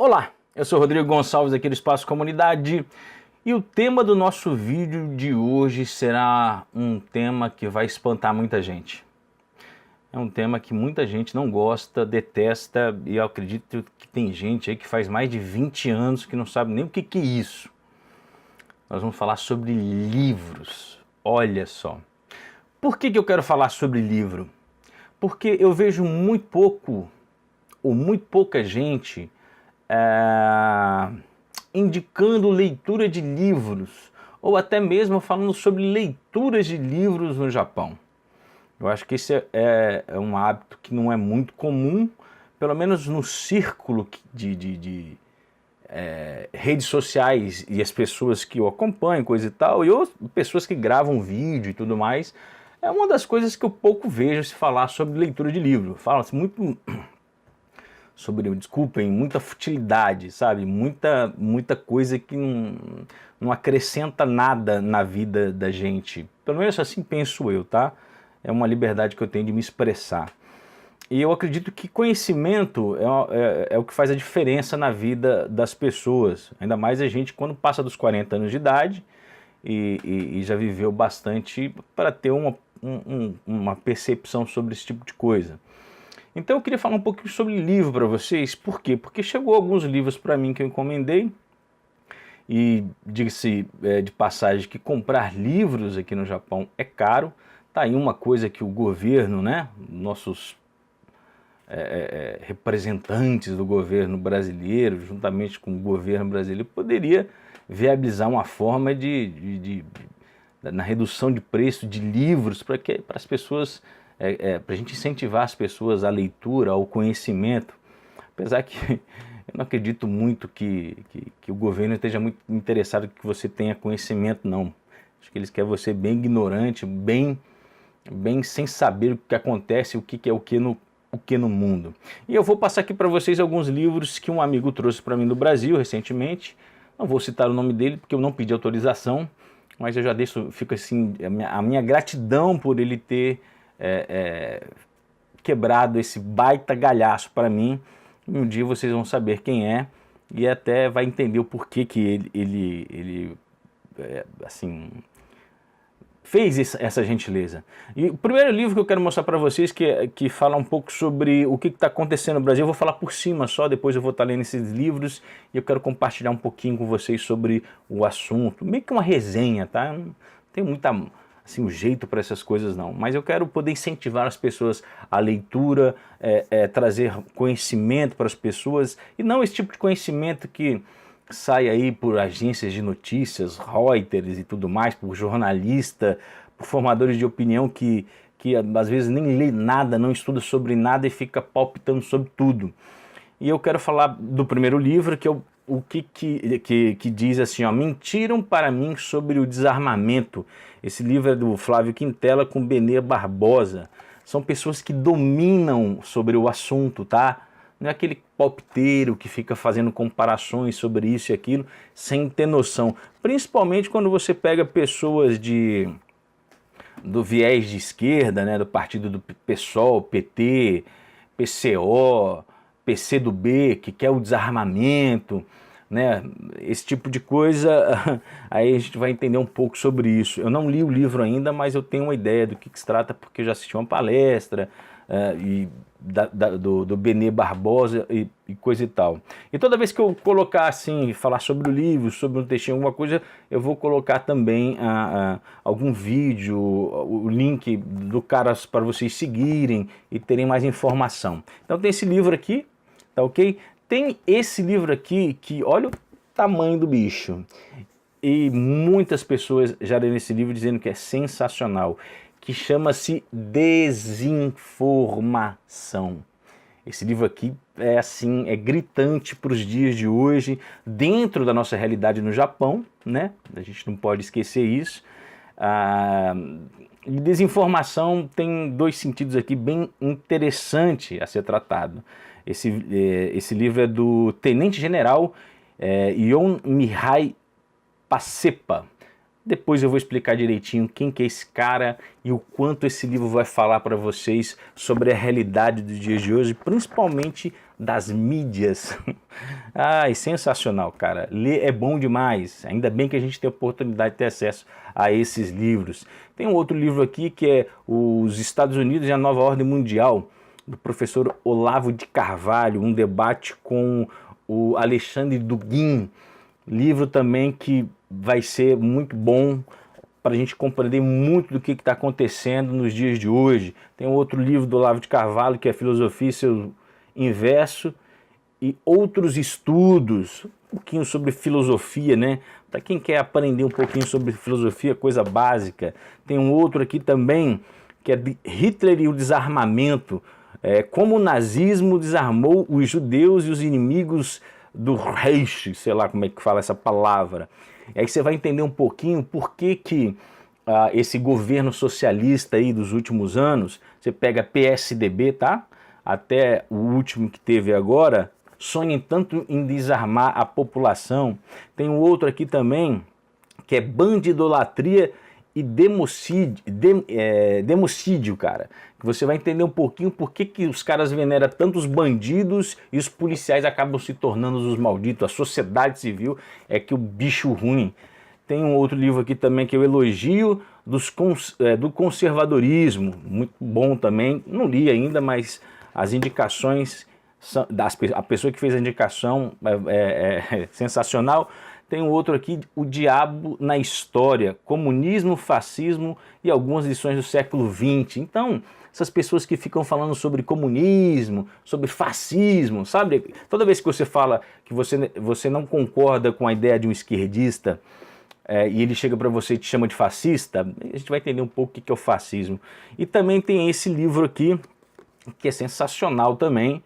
Olá, eu sou Rodrigo Gonçalves aqui do Espaço Comunidade e o tema do nosso vídeo de hoje será um tema que vai espantar muita gente. É um tema que muita gente não gosta, detesta e eu acredito que tem gente aí que faz mais de 20 anos que não sabe nem o que é isso. Nós vamos falar sobre livros. Olha só. Por que eu quero falar sobre livro? Porque eu vejo muito pouco ou muito pouca gente indicando leitura de livros, ou até mesmo falando sobre leituras de livros no Japão. Eu acho que esse é um hábito que não é muito comum, pelo menos no círculo de redes sociais e as pessoas que o acompanham, coisa e tal, e pessoas que gravam vídeo e tudo mais. É uma das coisas que eu pouco vejo se falar sobre leitura de livro. Fala-se muito sobre, desculpem, muita futilidade, sabe? Muita coisa que não acrescenta nada na vida da gente. Pelo menos assim penso eu, tá? É uma liberdade que eu tenho de me expressar. E eu acredito que conhecimento é o que faz a diferença na vida das pessoas. Ainda mais a gente quando passa dos 40 anos de idade e já viveu bastante para ter uma percepção sobre esse tipo de coisa. Então eu queria falar um pouquinho sobre livro para vocês. Por quê? Porque chegou alguns livros para mim que eu encomendei. E diga-se de passagem que comprar livros aqui no Japão é caro. Tá aí uma coisa que o governo, né, nossos representantes do governo brasileiro, juntamente com o governo brasileiro, poderia viabilizar uma forma na redução de preço de livros para as pessoas, para a gente incentivar as pessoas à leitura, ao conhecimento. Apesar que eu não acredito muito que o governo esteja muito interessado que você tenha conhecimento, não. Acho que eles querem você bem ignorante, bem sem saber o que acontece, o que é o que no mundo. E eu vou passar aqui para vocês alguns livros que um amigo trouxe para mim do Brasil recentemente. Não vou citar o nome dele porque eu não pedi autorização, mas eu já deixo, fica assim, a minha gratidão por ele ter quebrado esse baita galhaço para mim. E um dia vocês vão saber quem é e até vai entender o porquê que ele assim, fez essa gentileza. E o primeiro livro que eu quero mostrar para vocês, que fala um pouco sobre o que está acontecendo no Brasil, eu vou falar por cima só, depois eu vou estar lendo esses livros e eu quero compartilhar um pouquinho com vocês sobre o assunto, meio que uma resenha, tá? Eu não tenho muita assim, um jeito para essas coisas não, mas eu quero poder incentivar as pessoas à leitura, trazer conhecimento para as pessoas, e não esse tipo de conhecimento que sai aí por agências de notícias, Reuters e tudo mais, por jornalista, por formadores de opinião que às vezes nem lê nada, não estuda sobre nada e fica palpitando sobre tudo. E eu quero falar do primeiro livro, que é o que diz assim, ó, mentiram para mim sobre o desarmamento. Esse livro é do Flávio Quintela com Benê Barbosa. São pessoas que dominam sobre o assunto, tá? Não é aquele palpiteiro que fica fazendo comparações sobre isso e aquilo sem ter noção. Principalmente quando você pega pessoas do viés de esquerda, né, do partido do PSOL, PT, PCO, PCdoB, que quer o desarmamento, né, esse tipo de coisa. Aí a gente vai entender um pouco sobre isso. Eu não li o livro ainda, mas eu tenho uma ideia do que se trata, porque eu já assisti uma palestra do Benê Barbosa e coisa e tal. E toda vez que eu colocar assim, falar sobre o livro, sobre um textinho, alguma coisa, eu vou colocar também algum vídeo, o link do cara para vocês seguirem e terem mais informação. Então tem esse livro aqui, tá ok? Tem esse livro aqui que olha o tamanho do bicho. E muitas pessoas já leram esse livro dizendo que é sensacional, que chama-se Desinformação. Esse livro aqui é assim, é gritante para os dias de hoje, dentro da nossa realidade no Japão, né? A gente não pode esquecer isso. E desinformação tem dois sentidos aqui bem interessante a ser tratado. Esse livro é do Tenente General Yon Mihai Pacepa. Depois eu vou explicar direitinho quem que é esse cara e o quanto esse livro vai falar para vocês sobre a realidade dos dias de hoje, principalmente das mídias Ai, sensacional, cara. Ler é bom demais. Ainda bem que a gente tem a oportunidade de ter acesso a esses livros. Tem um outro livro aqui que é Os Estados Unidos e a Nova Ordem Mundial, do professor Olavo de Carvalho, um debate com o Alexandre Dugin. Livro também que vai ser muito bom para a gente compreender muito do que está acontecendo nos dias de hoje. Tem um outro livro do Olavo de Carvalho, que é Filosofia e seu Inverso, e outros estudos, um pouquinho sobre filosofia, né? Para quem quer aprender um pouquinho sobre filosofia, coisa básica. Tem um outro aqui também, que é de Hitler e o Desarmamento, como o nazismo desarmou os judeus e os inimigos do Reich, sei lá como é que fala essa palavra. E aí você vai entender um pouquinho por que esse governo socialista aí dos últimos anos, você pega PSDB, tá? Até o último que teve agora, sonhem tanto em desarmar a população. Tem um outro aqui também, que é bandidolatria e democídio, cara. Que você vai entender um pouquinho por que os caras veneram tantos bandidos e os policiais acabam se tornando os malditos. A sociedade civil é que o bicho ruim. Tem um outro livro aqui também que é o Elogio do Conservadorismo, muito bom também. Não li ainda, mas as indicações, a pessoa que fez a indicação é sensacional. Tem um outro aqui, O Diabo na História, Comunismo, Fascismo e algumas lições do século XX. Então, essas pessoas que ficam falando sobre comunismo, sobre fascismo, sabe? Toda vez que você fala que você não concorda com a ideia de um esquerdista, e ele chega para você e te chama de fascista, a gente vai entender um pouco o que é o fascismo. E também tem esse livro aqui, que é sensacional também,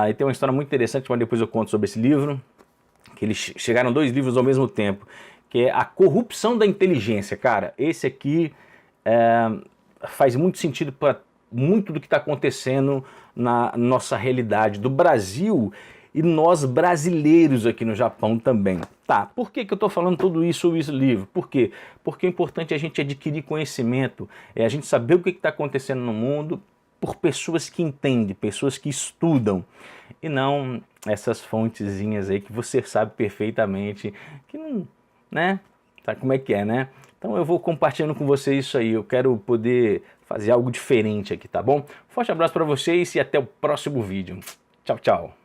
e tem uma história muito interessante, mas depois eu conto sobre esse livro, que eles chegaram 2 livros ao mesmo tempo, que é A Corrupção da Inteligência. Cara, esse aqui faz muito sentido para muito do que está acontecendo na nossa realidade do Brasil e nós brasileiros aqui no Japão também. Tá, por que eu estou falando tudo isso sobre esse livro? Por quê? Porque é importante a gente adquirir conhecimento, a gente saber o que está acontecendo no mundo por pessoas que entendem, pessoas que estudam, e não essas fontezinhas aí que você sabe perfeitamente que não, né? Sabe como é que é, né? Então eu vou compartilhando com vocês isso aí, eu quero poder fazer algo diferente aqui, tá bom? Forte abraço para vocês e até o próximo vídeo. Tchau, tchau.